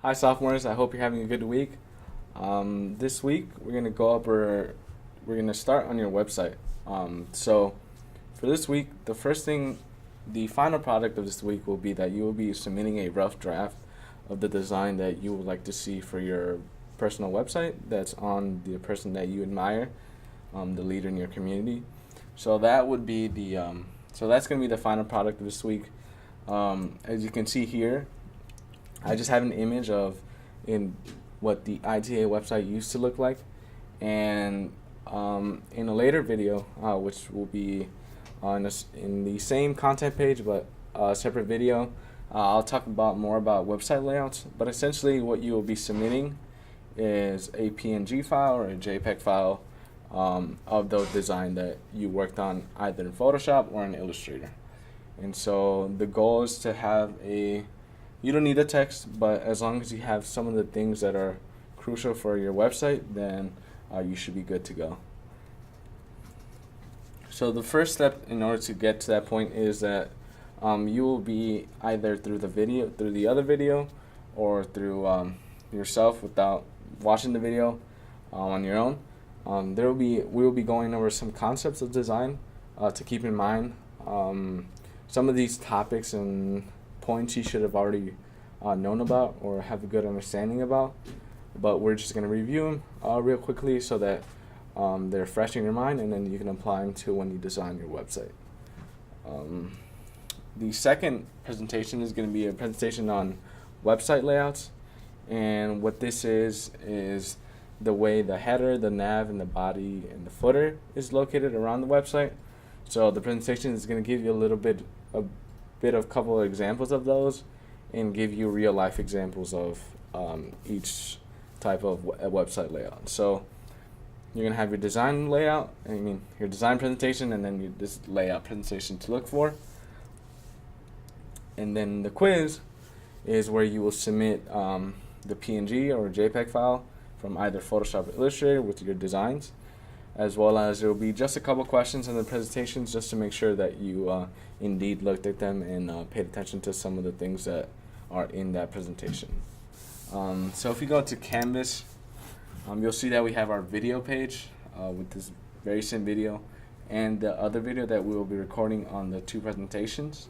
Hi, sophomores. I hope you're having a good week. This week we're gonna start on your website. So for this week, the final product of this week will be that you will be submitting a rough draft of the design that you would like to see for your personal website. That's on the person that you admire, the leader in your community. So that would be that's gonna be the final product of this week. As you can see here, I just have an image of in what the ITA website used to look like, and in a later video, which will be in the same content page but a separate video, I'll talk more about website layouts. But essentially, what you will be submitting is a PNG file or a JPEG file of the design that you worked on either in Photoshop or in Illustrator. And so the goal is to have you don't need the text, but as long as you have some of the things that are crucial for your website, then you should be good to go. So the first step in order to get to that point is that you will be either through the other video, or through yourself without watching the video on your own. We will be going over some concepts of design to keep in mind. Some of these topics and points you should have already known about or have a good understanding about, but we're just going to review them real quickly so that they're fresh in your mind, and then you can apply them to when you design your website. The second presentation is going to be a presentation on website layouts, and what this is the way the header, the nav, and the body and the footer is located around the website. So the presentation is going to give you a bit of couple of examples of those, and give you real life examples of each type of website layout. So you're gonna have your design layout, your design presentation, and then this layout presentation to look for. And then the quiz is where you will submit the PNG or JPEG file from either Photoshop or Illustrator with your designs, as well as there will be just a couple questions in the presentations just to make sure that you indeed looked at them and paid attention to some of the things that are in that presentation. So if you go to Canvas, you'll see that we have our video page with this very same video and the other video that we will be recording on the two presentations.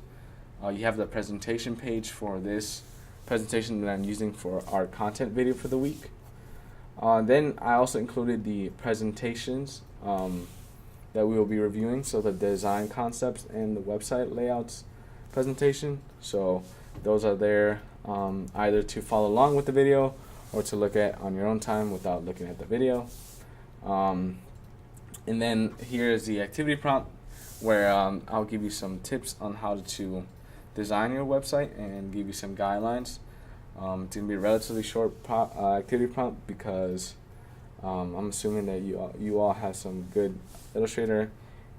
You have the presentation page for this presentation that I'm using for our content video for the week. Then I also included the presentations that we will be reviewing, so the design concepts and the website layouts presentation. So those are there either to follow along with the video or to look at on your own time without looking at the video. And then here is the activity prompt, where I'll give you some tips on how to design your website and give you some guidelines. It's going to be a relatively short activity prompt because I'm assuming that you all have some good Illustrator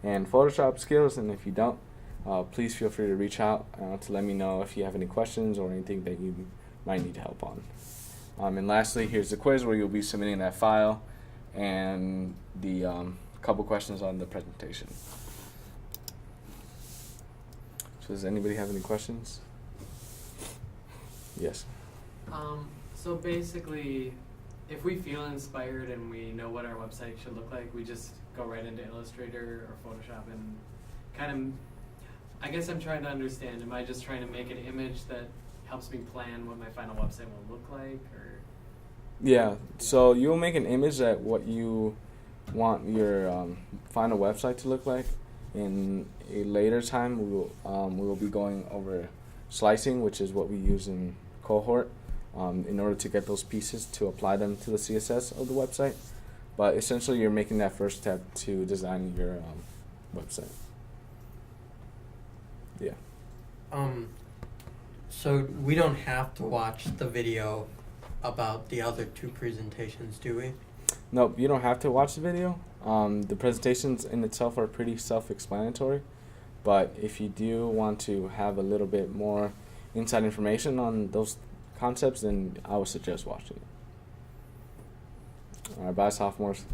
and Photoshop skills, and if you don't, please feel free to reach out to let me know if you have any questions or anything that you might need help on. And lastly, here's the quiz where you'll be submitting that file and the couple questions on the presentation. So does anybody have any questions? Yes. So basically, if we feel inspired and we know what our website should look like, we just go right into Illustrator or Photoshop and kind of, I guess I'm trying to understand, am I just trying to make an image that helps me plan what my final website will look like, or? Yeah, so you'll make an image that what you want your final website to look like. In a later time, we will be going over slicing, which is what we use in Cohort, in order to get those pieces to apply them to the CSS of the website. But essentially, you're making that first step to designing your website. Yeah. So we don't have to watch the video about the other two presentations, do we? Nope, you don't have to watch the video. The presentations in itself are pretty self-explanatory, but if you do want to have a little bit more inside information on those concepts, then I would suggest watching it. All right, bye, sophomores.